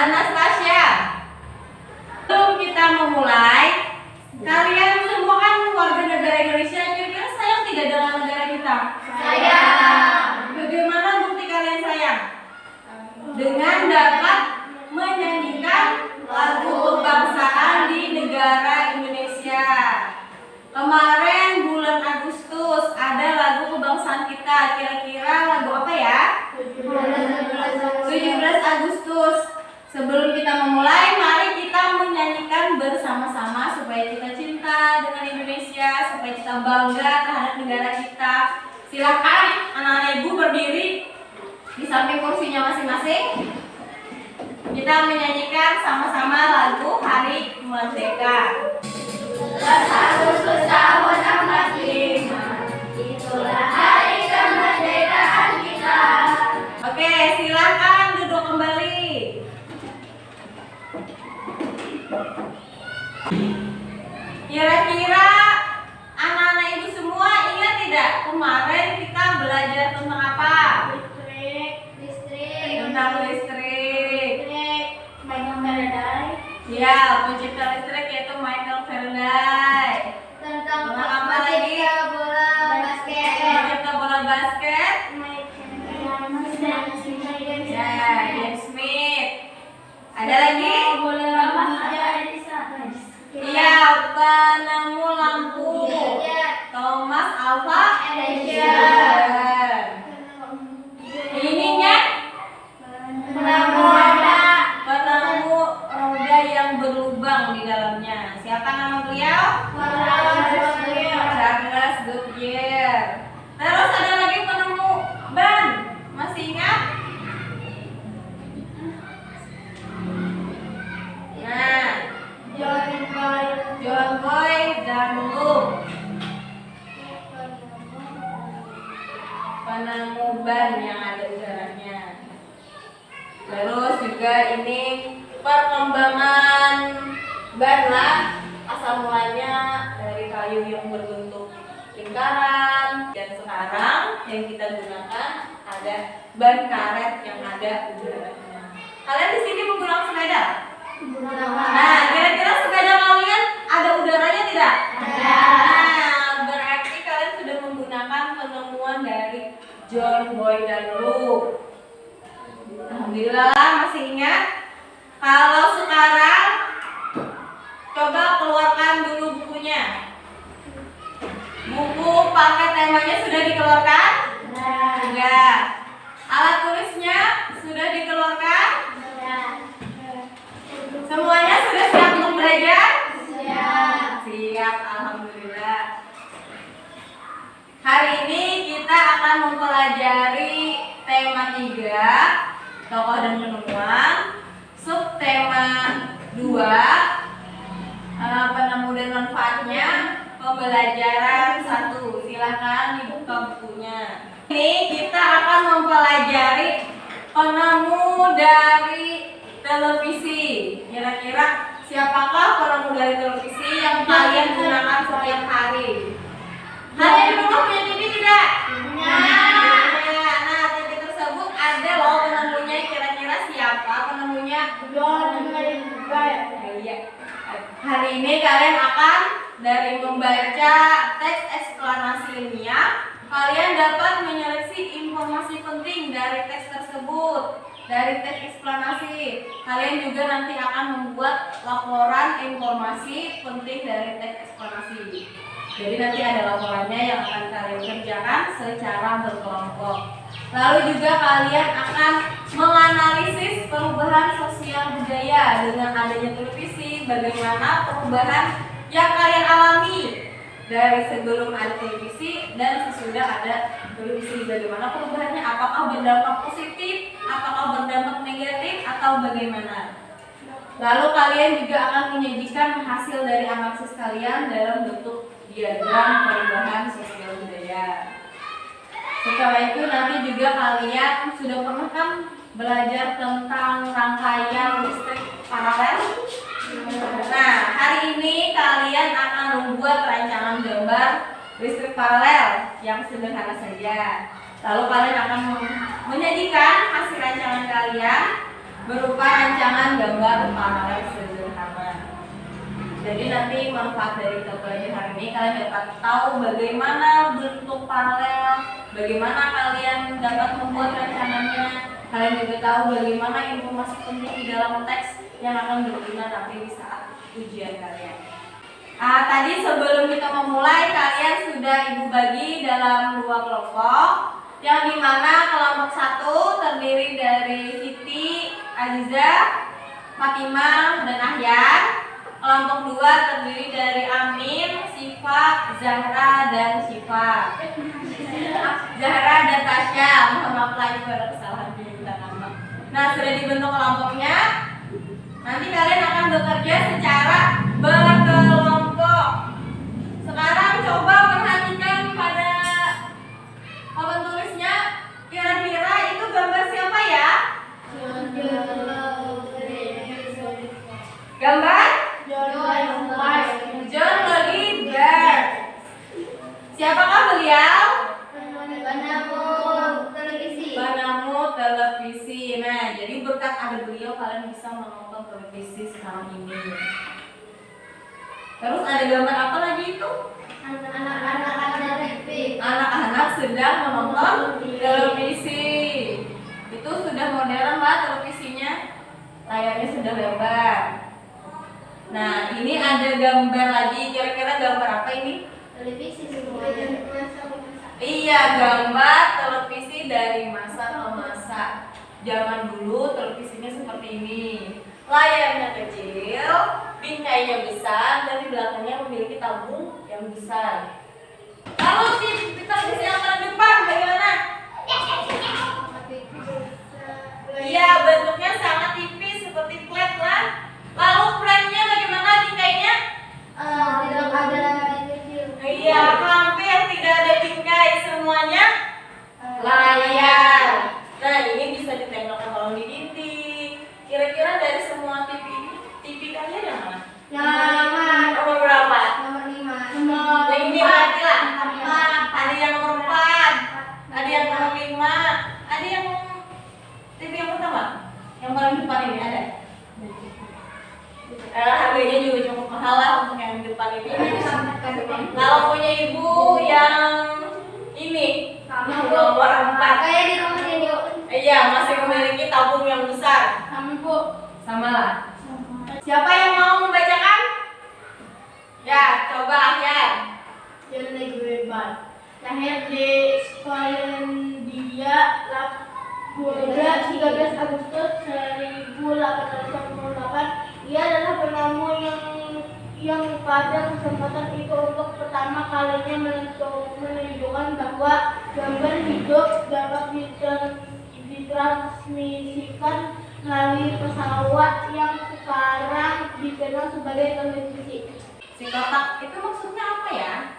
Anastasia, sebelum kita memulai, kalian semua kan warga negara Indonesia, kira-kira sayang tidak dengan negara kita? Sayang. Bagaimana bukti kalian sayang? Dengan dapat menyanyikan lagu kebangsaan di negara Indonesia. Kemarin bulan Agustus ada lagu kebangsaan kita. Kira-kira lagu apa ya? 17 Agustus. Sebelum kita memulai, mari kita menyanyikan bersama-sama supaya kita cinta dengan Indonesia, supaya kita bangga terhadap negara kita. Silakan anak-anak ibu berdiri di samping kursinya masing-masing. Kita menyanyikan sama-sama lagu Hari Merdeka. 17 Agustus tahun 45, itulah hari kemerdekaan kita. Oke, silakan duduk kembali. Kira-kira anak-anak ibu semua ingat tidak kemarin kita belajar tentang apa? Listrik. Tentang listrik. Michael Faraday. Ya, pencipta listrik yaitu Michael Faraday. Tentang Apa lagi? bola basket. Pencipta bola basket. Ya, James Smith. Ada lagi? Iya, penemu lampu. Thomas Alva Edison. Ininya penemu roda yang berlubang di dalamnya. Siapa nama beliau? Charles Goodyear. Terus ada lagi penemu ban. Masih ingat? Nah, John Boy Dunlop, penemu ban yang ada udaranya. Terus juga ini perkembangan ban lah, asal mulanya dari kayu yang berbentuk lingkaran, dan sekarang yang kita gunakan ada ban karet yang ada udaranya. Kalian di sini menggunakan sepeda? Nah, kira-kira sepeda kalian ada udaranya tidak? Ada. Nah, berarti kalian sudah menggunakan penemuan dari John Boy Dunlop. Alhamdulillah masih ingat. Kalau sekarang coba keluarkan dulu bukunya. Buku paket temanya sudah dikeluarkan? Sudah. Alat tulisnya sudah dikeluarkan? Semuanya sudah siap untuk belajar? Siap, alhamdulillah. Hari ini kita akan mempelajari tema 3, tokoh dan penemuan. Subtema 2, penemu dan manfaatnya. Pembelajaran 1. Silakan dibuka bukunya. Ini kita akan mempelajari penemu dari televisi. Kira-kira siapakah penemu dari televisi yang kalian gunakan setiap hari? Kalian di rumah punya TV tidak? Punya. Nah, TV tersebut ada loh penemunya. Kira-kira siapa penemunya? Iya. Hari ini kalian akan dari membaca teks eksplanasi ilmiah, kalian dapat menyeleksi informasi penting dari teks tersebut. Dari teks eksplanasi, kalian juga nanti akan membuat laporan informasi penting dari teks eksplanasi. Jadi nanti ada laporannya yang akan kalian kerjakan secara berkelompok. Lalu juga kalian akan menganalisis perubahan sosial budaya dengan adanya televisi, bagaimana perubahan yang kalian alami dari sebelum ada televisi dan sesudah ada televisi, bagaimana perubahannya, apakah berdampak positif, apakah berdampak negatif, atau bagaimana. Lalu kalian juga akan menyajikan hasil dari analisis kalian dalam bentuk diagram perubahan sosial budaya. Setelah itu nanti juga kalian sudah pernah kan belajar tentang rangkaian listrik paralel. Nah, hari ini kalian akan membuat rancangan gambar listrik paralel yang sederhana saja. Lalu kalian akan menyajikan hasil rancangan kalian berupa rancangan gambar paralel sederhana. Jadi nanti manfaat dari kita belajar hari ini, kalian dapat tahu bagaimana bentuk paralel, bagaimana kalian dapat membuat rancangannya, kalian juga tahu bagaimana informasi penting di dalam teks yang akan berguna nanti di saat ujian kalian. Tadi sebelum kita memulai, kalian sudah ibu bagi dalam 2 kelompok, yang dimana kelompok 1 terdiri dari Siti, Aziza, Fatimah, dan Ahyan. Kelompok 2 terdiri dari Amin, Sifa, Zahra, dan Syifa. Zahra dan Tasya. Mohon maaf lagi pada kesalahan kita nama. Nah, sudah dibentuk kelompoknya. Nanti kalian akan bekerja secara berkelompok. Sekarang coba perhatikan pada papan tulisnya. Kira-kira itu gambar siapa ya? Gambar? John Oliver. Siapakah beliau? Penemu televisi. Nah, jadi berkat ada beliau kalian bisa menonton televisi sekarang ini. Terus ada gambar apa lagi itu? Anak-anak sedang menonton televisi. Itu sudah modern lah televisinya. Layarnya sudah lebar. Nah, ini ada gambar lagi. Kira-kira gambar apa ini? Televisi semuanya. Iya, gambar televisi dari masa ke masa. Zaman dulu televisinya seperti ini. Layarnya kecil, bingkainya besar, dan di belakangnya memiliki tabung yang besar. Lalu televisi yang paling depan bagaimana? Iya, bentuknya sangat tipis seperti flat lah. Lalu frame-nya bagaimana bingkainya? Tidak ada kecil. Iya, hampir tidak ada bingkai, semuanya layar. Nah, ini bisa ditempelkan kalau di dinding. Kira-kira dari semua TV kalian yang mana? Nomor berapa? Nomor 5. Yang ini berarti lah. Ada yang nomor 4, ada yang nomor 5, ada yang TV yang pertama, yang paling depan ini ada. Harganya juga cukup mahal lah untuk yang di depan ini. Kalau punya ibu yang ini nomor 4, Kayak di rumah ini. iya masih memiliki tabung yang besar. Sama lah. Siapa yang mau membacakan? Ya, coba ya. John Oliver lahir di Skotlandia 13 Agustus 1848. Ia adalah penemu yang pada kesempatan itu untuk pertama kalinya menunjukkan bahwa gambar hidup dapat ditransmisikan melalui pesawat yang sekarang dikenal sebagai televisi. Si kotak itu maksudnya apa ya?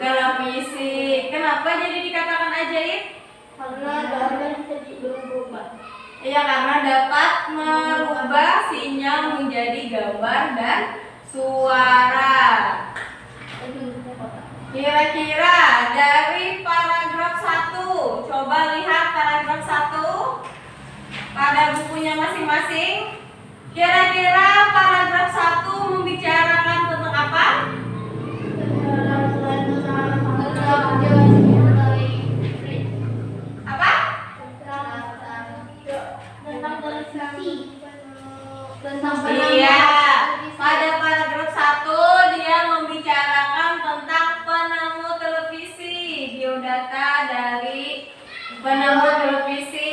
Televisi. Kenapa jadi dikatakan ajaib? Karena gambar bisa berubah. Iya, karena dapat merubah sinyal menjadi gambar dan suara. Kira-kira dari paragraf 1, coba lihat paragraf 1 pada bukunya masing-masing. Kira-kira paragraf 1 membicarakan tentang apa? Apa? Tentang televisi. Iya, pada paragraf 1 dia membicarakan tentang penemu televisi, biodata dari penemu televisi.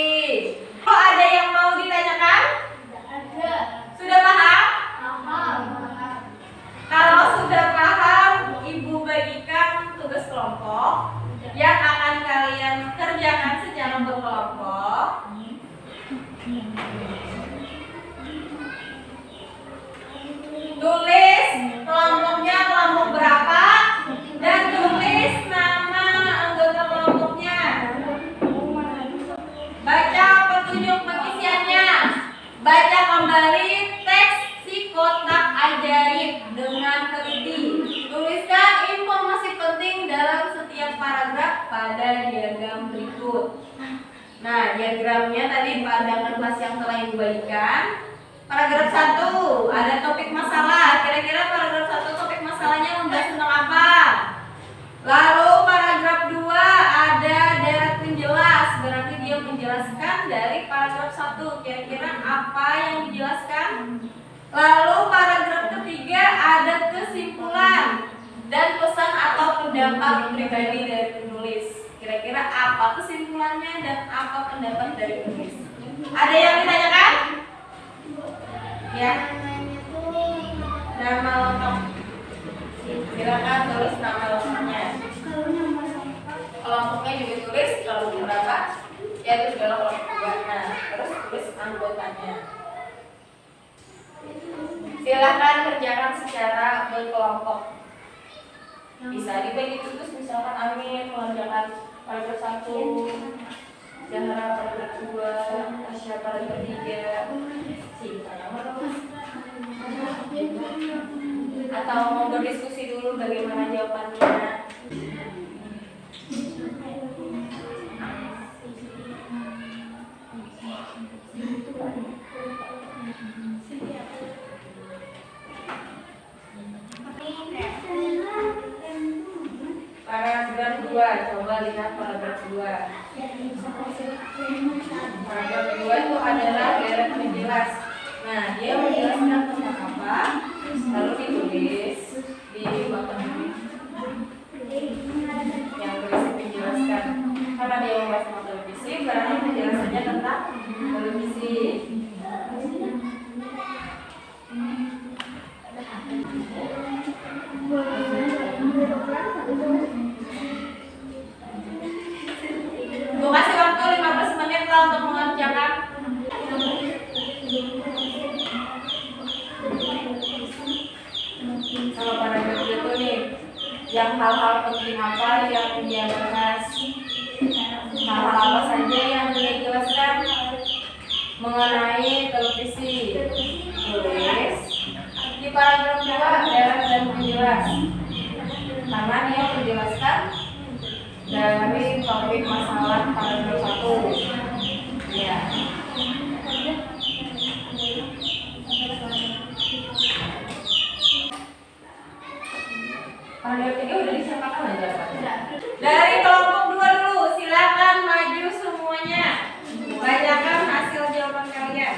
Oh, ada yang mau ditanyakan? Ada. Sudah paham? Paham. Kalau sudah paham, ibu bagikan tugas kelompok yang akan kalian kerjakan secara berkelompok. Tulis kelompoknya kelompok berapa dan tulis nama anggota kelompoknya. Baca petunjuk pengisiannya. Baca kembali teks si kotak ajaib dengan teliti. Tuliskan informasi penting dalam setiap paragraf pada diagram berikut. Nah, diagramnya tadi pandangan kelas yang telah ibu bagikan. Paragraf 1 ada topik masalah. Kira-kira paragraf 1 topik masalahnya membahas tentang apa? Lalu paragraf 2 ada deret penjelas. Berarti dia menjelaskan dari paragraf 1. Kira-kira apa yang dijelaskan? Lalu paragraf ketiga ada kesimpulan dan pesan atau pendapat pribadi dari penulis. Kira-kira apa kesimpulannya dan apa pendapat dari penulis? Ada yang ditanyakan? Ya. Nama lengkap. Silakan tulis nama lengkapnya. Kelompoknya juga tulis kelompok berapa? Ya itu adalah kelompok 2. Nah, terus tulis anggotanya. Silakan kerjakan secara berkelompok. Bisa dibagi tugas misalkan Amin mengerjakan paragraf 1, Zahra paragraf 2, Tasya paragraf 3, atau mau berdiskusi dulu bagaimana jawabannya. Paragraf 2, coba lihat paragraf 2. Paragraf 2 itu adalah deret penjelas. Nah, dia menjelaskan tentang apa, lalu ditulis di bawah yang tulis menjelaskan. Karena dia membahas tentang televisi, berarti penjelasannya tentang televisi. Gue kasih waktu 15 menit lah untuk mengerjakan. Kalau paragraf itu nih, yang hal-hal penting apa yang dia bahas, hal-hal apa saja yang dia jelaskan mengenai televisi. Tulis di paragraf 2 deret dan penjelas, karena dia menjelaskan dari topik masalah paragraf 1. Ya. Paragraf 3 udah disampaikan aja Pak. Dari kelompok 2 dulu, silakan maju semuanya. Bacakan hasil jawaban kalian.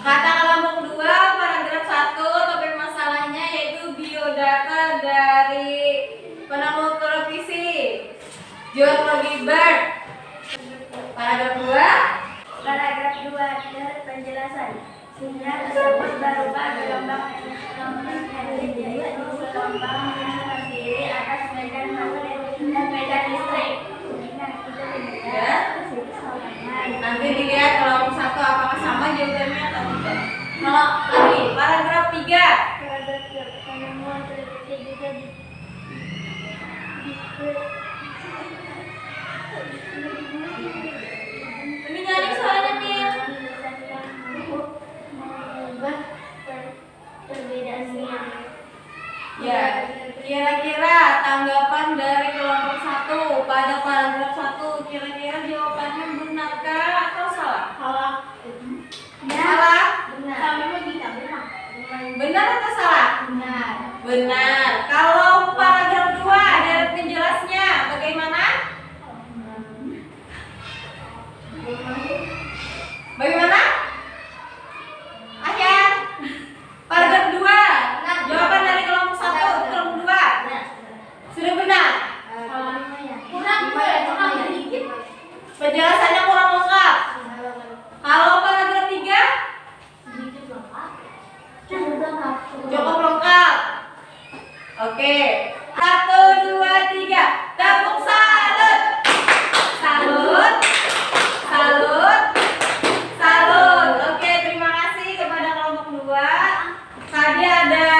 Kata kelompok 2, paragraf 1, topik masalahnya yaitu biodata dari penemu televisi George Logibert. Paragraf 2. Paragraf 2 deret penjelasan. Sinyal tersebut berupa gelombang elektromagnetik, yaitu gelombang yang terdiri atas medan magnet dan medan listrik. Ya. Nanti dilihat kelompok 1 apakah sama jawabannya atau tidak. Kalau lagi paragraf 3. Paragraf 3 penemuan televisi juga Ini nyanyi suaranya Mil. mengubah perbedaan sinyal. Ya, kira-kira tanggapan dari kelompok 1 pada paragraf 1, kira-kira jawabannya benarkah atau salah? Salah. Salah? Benar. Kami logika benar. Benar atau salah? Benar. Benar. Kalau paragraf 2 deret penjelasnya bagaimana? Bagaimana? Ayah. Paragraf 2. Jawaban dari kelompok 1 kelompok 2. Sudah benar. Kurang sedikit. Penjelasannya kurang lengkap. Kalau paragraf 3 Sedikit lengkap. cukup lengkap. Oke. 1, 2, 3. Tepuk salut. Salut. Salut. Salut. Oke, terima kasih kepada kelompok 2. Tadi ada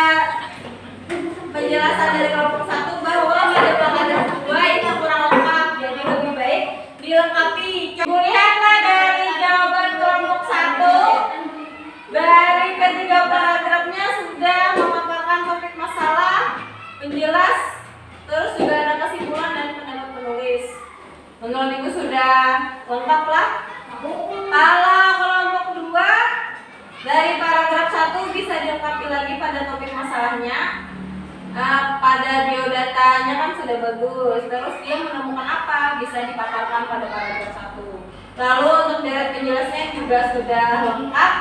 penjelasan dari kelompok 1 bahwa pada paragraf 2 itu kurang lengkap, jadi lebih baik dilengkapi. Lihatlah dari jawaban kelompok 1, dari ketiga paragrafnya sudah memaparkan topik masalah penjelas, terus juga ada kesimpulan dan pendapat penulis. Menurut Ibu sudah lengkap lah? Kalau kelompok 2 dari paragraf 1 bisa dilengkapi lagi pada topik masalahnya. Pada biodatanya kan sudah bagus. Terus dia menemukan apa bisa dipaparkan pada paragraf 1. Lalu untuk deret penjelasnya juga sudah lengkap.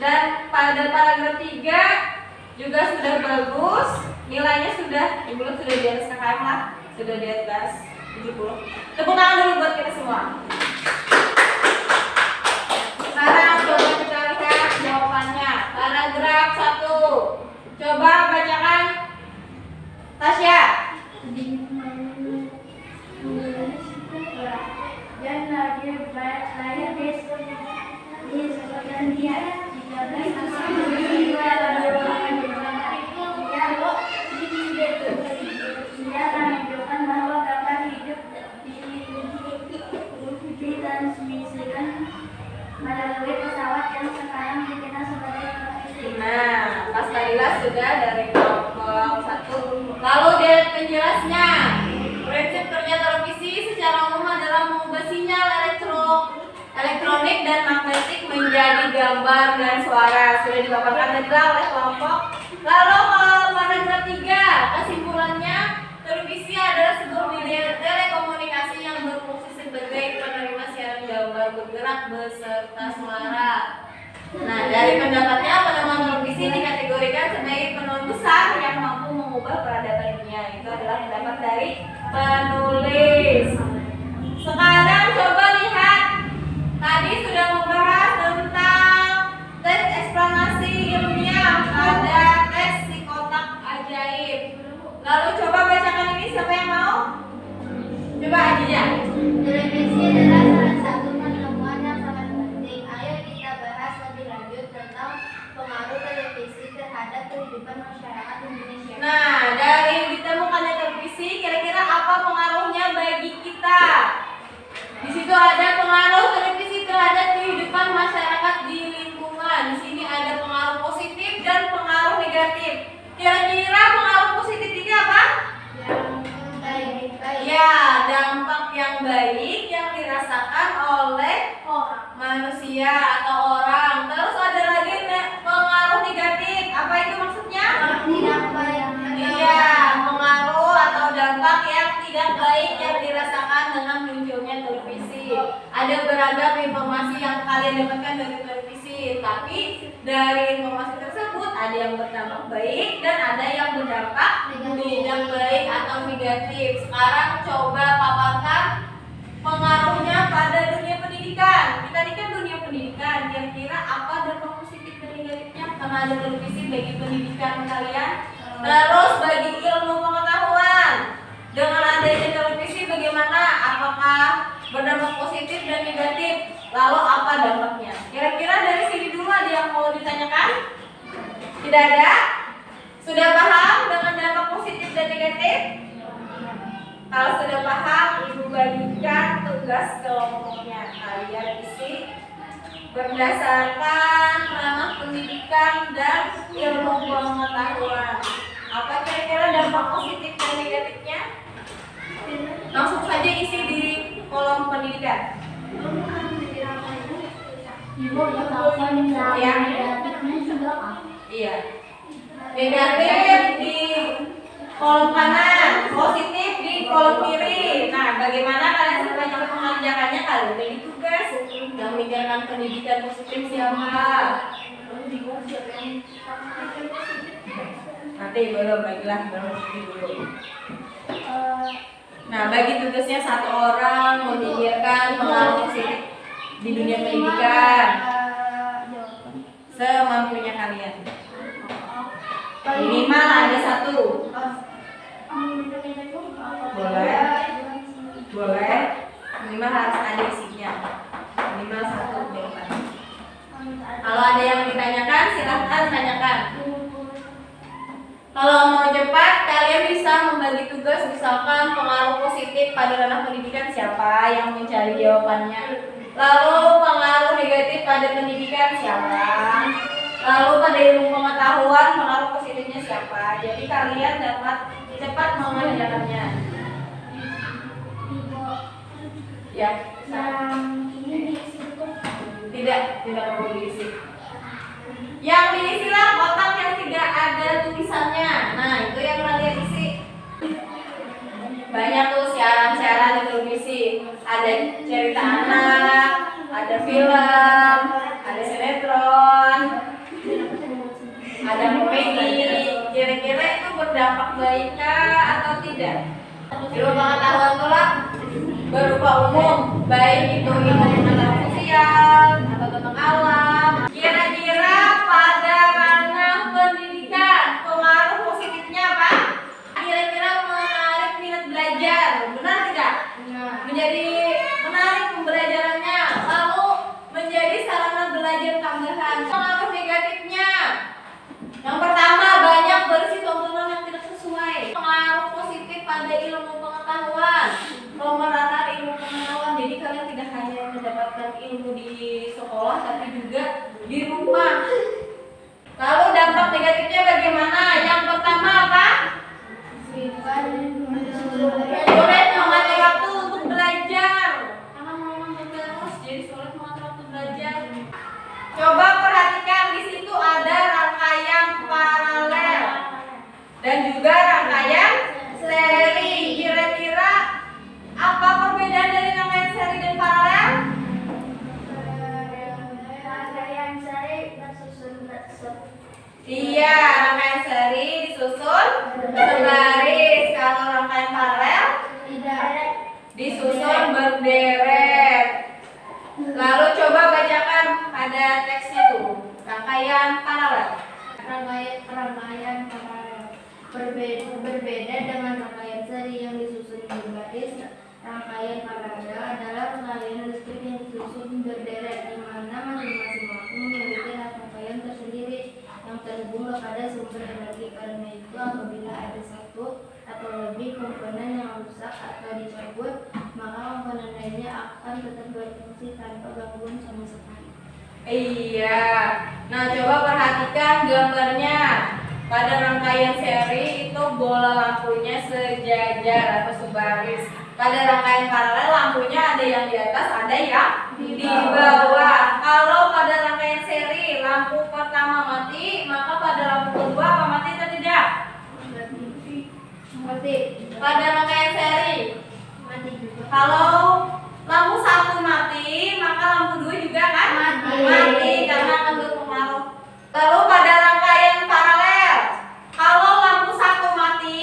Dan pada paragraf 3 juga sudah bagus. Nilainya sudah sudah di atas KKM lah. Sudah di atas 70. Tepuk tangan dulu buat kita semua. Sekarang coba kita lihat jawabannya. Paragraf 1. Coba bacakan, Tasya. Dan lahir di Skotlandia 13 Ia menunjukkan bahwa gambar hidup ditransmisikan melalui pesawat yang sekarang dikenal sebagai televisi. Nah, Mas Tadilah sudah dari kelompok 1. Lalu deret penjelasnya. Prinsip kerja televisi secara umum adalah mengubah sinyal elektronik dan magnetik menjadi gambar dan suara. Sudah dipaparkan tadi oleh kelompok. Lalu paragraf 3, kesimpulannya, televisi adalah sebuah media telekomunikasi yang berfungsi sebagai penerima siaran gambar bergerak beserta suara. Nah, dari pendapatnya, penemuan televisi dikategorikan sebagai penemuan besar yang mampu mengubah peradaban dunia. Itu adalah pendapat dari penulis. Sekarang coba lihat, tadi sudah membahas tentang teks eksplanasi ilmiah pada teks si kotak ajaib. Lalu coba bacakan ini, siapa yang mau? Coba Adija. Televisi adalah salah satu penemuan yang sangat penting. Ayo kita bahas lebih lanjut tentang pengaruh televisi terhadap kehidupan masyarakat Indonesia. Nah, dari ditemukannya televisi, kira-kira apa pengaruhnya bagi kita? Di situ ada pengaruh televisi terhadap kehidupan masyarakat di lingkungan. Di sini ada pengaruh positif dan pengaruh negatif. Kira-kira pengaruh positif ini apa? Ya, dampak yang baik yang dirasakan oleh manusia atau orang. Terus ada lagi pengaruh negatif. Apa itu maksudnya? Iya, pengaruh atau dampak yang tidak baik yang dirasakan dengan munculnya televisi. Ada beragam informasi yang kalian dapatkan dari televisi, tapi dari informasi tersebut ada yang berdampak baik dan ada yang berdampak tidak baik atau negatif. Sekarang coba paparkan pengaruhnya pada dunia pendidikan. Kita ini kan dunia pendidikan, kira-kira apa dampak positif dan negatifnya karena ada televisi bagi pendidikan kalian? Terus bagi ilmu pengetahuan, dengan adanya televisi bagaimana? Apakah berdampak positif dan negatif? Lalu apa dampaknya? Kira-kira dari sini dulu ada yang mau ditanyakan? Tidak ada? Sudah paham dengan dampak positif dan negatif? Kalau sudah paham, Ibu bagikan tugas kelompoknya. Kalian isi berdasarkan ranah pendidikan dan ilmu pengetahuan. Apa kira-kira dampak positif dan negatifnya? Langsung saja isi di kolom pendidikan. Ya. Iya. Negatif di kolom kanan, positif di kolom kiri. Nah, bagaimana kalian sepanjang mengerjakannya? Kalian bagi tugas yang mengerjakan pendidikan positif siapa? Nanti belum bagilah belum dulu. Nah, bagi tugasnya satu orang memikirkan pengaruh positif di dunia pendidikan semampunya kalian. Minimal ada satu. Boleh. Minimal harus ada isinya. Minimal satu jawaban. Kalau ada yang ditanyakan, silahkan tanyakan. Kalau mau cepat, kalian bisa membagi tugas, misalkan pengaruh positif pada ranah pendidikan siapa yang mencari jawabannya. Lalu pengaruh negatif pada pendidikan siapa. Lalu pada ilmu pengetahuan pengaruh positifnya siapa. Jadi kalian dapat Cepat mengerjakannya. Ya. Yang ini diisi Tidak perlu diisi. Yang diisilah kotak yang tidak ada tulisannya. Nah, itu yang kalian isi. Banyak tuh siaran-siaran di televisi. Ada cerita anak, ada film, ada sinetron, ada komedi. Kira-kira itu berdampak baik atau tidak? Ilmu pengetahuan kelak berupa umum, baik itu ilmu pengetahuan sosial atau tentang alam. Kira-kira pada ranah pendidikan pengaruh positifnya apa? Kira-kira menarik minat belajar, benar tidak? Menjadi menarik pembelajarannya, lalu menjadi sarana belajar tambahan. Pengaruh negatifnya, yang pertama banyak berisi tontonan yang tidak sesuai. Pengaruh positif pada ilmu pengetahuan, pemerataan ilmu pengetahuan. Jadi kalian tidak hanya mendapatkan ilmu di sekolah, tapi juga di rumah. Lalu dampak negatifnya bagaimana? Yang pertama apa? Sulit mengatur waktu untuk belajar. Karena memang terus jadi sulit mengatur waktu belajar. Coba perhatikan di situ ada rangkaian paralel dan juga rangkaian seri. Kira-kira apa perbedaan dari rangkaian seri dan paralel? rangkaian seri bersusun Iya, rangkaian seri disusun berbaris. Kalau rangkaian paralel disusun berderet. Lalu coba bacakan pada teksnya tuh, rangkaian paralel. Rangkaian paralel berbeda dengan rangkaian seri yang disusun berbaris. Rangkaian paralel adalah rangkaian listrik yang disusun berderet, di mana masing-masing waktu memiliki rangkaian tersendiri yang terhubung kepada sumber energi. Karena itu, apabila ada satu atau lebih komponen yang rusak atau dicabut, maka komponen lainnya akan tetap berfungsi tanpa gangguan sama sekali. Iya. Nah, coba perhatikan gambarnya. Pada rangkaian seri itu bola lampunya sejajar atau sebaris. Pada rangkaian paralel lampunya ada yang di atas, ada yang di bawah. Kalau pada rangkaian seri lampu pertama mati, maka pada lampu kedua apa mati atau tidak? Mati. Pada rangkaian seri, Mati juga. kalau lampu satu mati, maka lampu dua juga kan mati karena akan berpengaruh. Lalu pada rangkaian paralel, kalau lampu satu mati,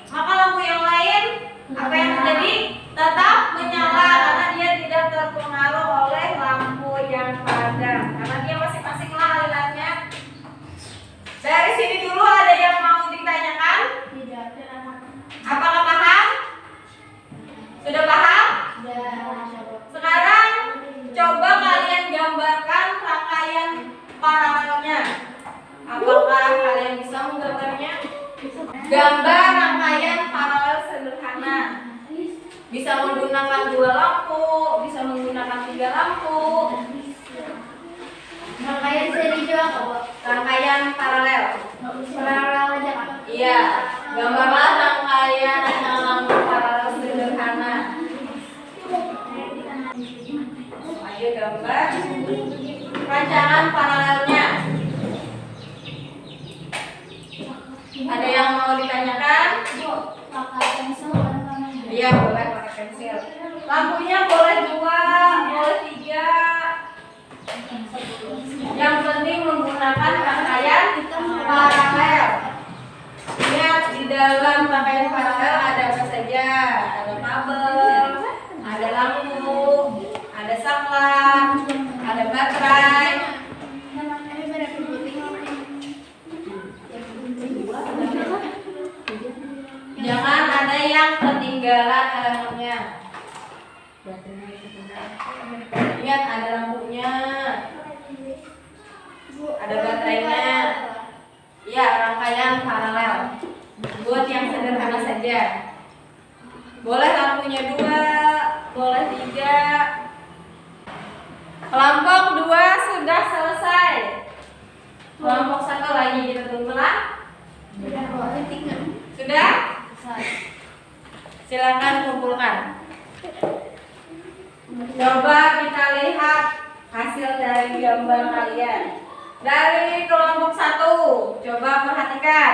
maka lampu yang lain apa yang terjadi? Tetap menyala karena dia tidak terpengaruh oleh lampu yang padam karena dia masing-masing lah alirannya. Dari sini dulu ada yang mau ditanyakan? Tidak. Apakah paham? Sudah paham? Sekarang coba kalian gambarkan rangkaian paralelnya. Apakah kalian bisa menggambarnya? Gambar rangkaian paralel sederhana. Bisa menggunakan 2 lampu, bisa menggunakan 3 lampu. Rangkaian seri juga kok. Rangkaian paralel. Paralel aja kan? Iya, gambarlah rangkaian lampu paralel sederhana. Ayo gambar rancangan paralelnya. Ada yang mau ditanyakan? Pakai pensel warna mana? Iya, boleh pakai pensil. Lampunya boleh 2, boleh 3. Yang penting menggunakan rangkaian paralel. Lihat di dalam rangkaian paralel ada apa saja? Ada kabel, ada lampu, ada saklar, ada baterai. Jangan ada yang ketinggalan elemennya. Ingat ada lampunya, ada baterainya. Ya, rangkaian paralel. Buat yang sederhana saja. Boleh lampunya 2, boleh 3. Kelompok 2 sudah selesai. Kelompok 1 lagi kita tunggu lah. Sudah boleh 3. Sudah? Silakan kumpulkan. Coba kita lihat hasil dari gambar kalian. Dari kelompok 1, coba perhatikan.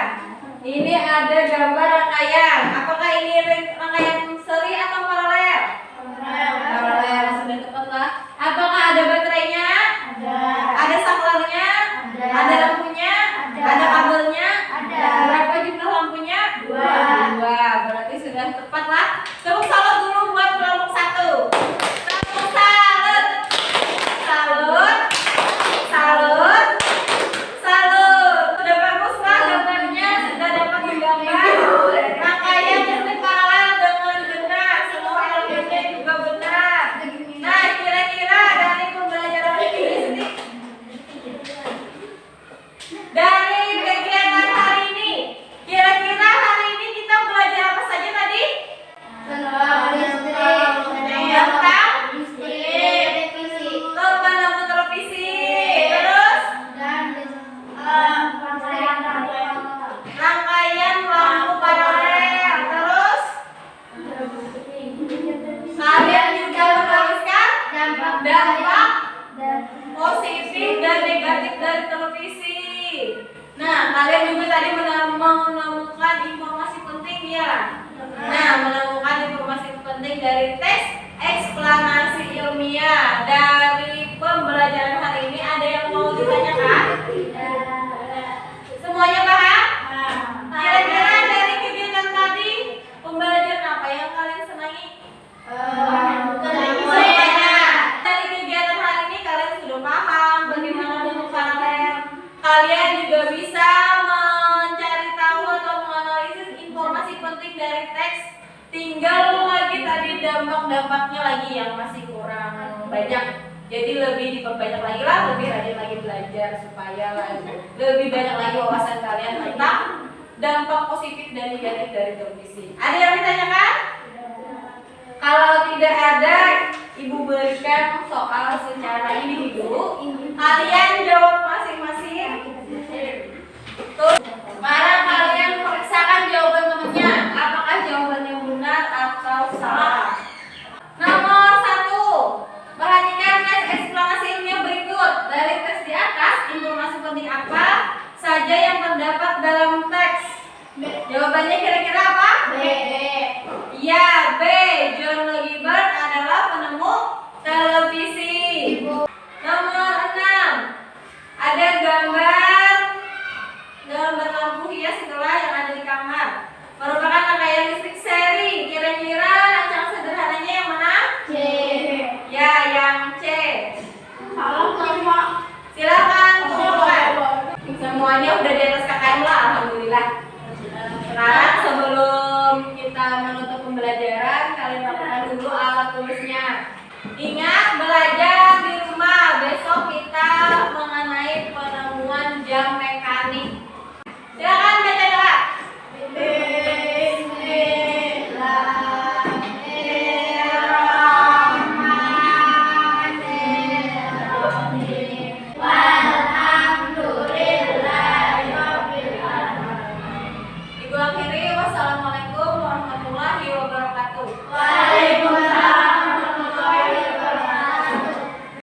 Ini ada gambar rangkaian. Apakah ini rangkaian seri atau paralel? Paralel, sudah tepat lah. Apakah ada baterainya? Ada saklarnya? Ada lampunya? Ada kabelnya? Berapa jumlah lampunya? 2. Berarti sudah tepat lah. Tepuk salut dulu buat kelompok 1. Tepuk salut. Salut. Salut. Salut. Sudah bagus lah gambarnya. Sudah dapat menggambar rangkaian listrik paralel dengan benar. Semua elemennya juga benar. Nah, kira-kira dari pembelajaran ini, dari kegiatan hari ini, kira-kira hari ini kita belajar apa saja tadi? Tentang penemu televisi, terus rangkaian lampu paralel, terus kalian juga menuliskan dampak positif dan negatif dari televisi. Nah, kalian juga tadi menemukan informasi penting ya. Nah, menemukan informasi penting dari teks eksplanasi ilmiah. Dari pembelajaran hari ini ada yang mau ditanyakan? Semuanya paham? Kira-kira dari kegiatan tadi pembelajaran apa yang kalian senangi? Semuanya. Dari kegiatan hari ini kalian sudah paham bagaimana bentuk paralel. Kalian juga bisa mencari tahu atau menganalisis informasi penting dari teks. Tinggal lagi tadi dampak-dampaknya lagi yang masih kurang banyak. Jadi lebih diperbanyak lagi lah, lebih rajin lagi belajar supaya lebih banyak lagi wawasan kalian tentang dampak positif dan negatif dari televisi. Ada yang ditanyakan? Kalau tidak ada, Ibu berikan soal secara individu. Kalian jawab masing-masing. Tuh, mari kalian periksakan jawaban temannya. Apakah jawabannya benar atau salah? Nomor 1. Perhatikan tes eksplanasi ilmiah berikut. Dari tes di atas, informasi penting apa saja yang terdapat dalam teks? Jawabannya kira-kira apa? Ya, B. John Gilbert adalah penemu televisi. Nomor 6. Ada gambar lampu hias setelah yang ada di kamar. Merupakan rangkaian listrik seri. Kira-kira rancangan sederhananya yang mana? C. Ya, yang C. Silakan kumpulkan. Semuanya udah di atas KKM lah, alhamdulillah. Sekarang sebelum kita menutup pembelajaran, kalian lakukan dulu alat tulisnya. Ingat belajar di rumah. Besok kita mengenai penemuan jam mekanik. Silakan baca doa. Bismillahirrahmanirrahim.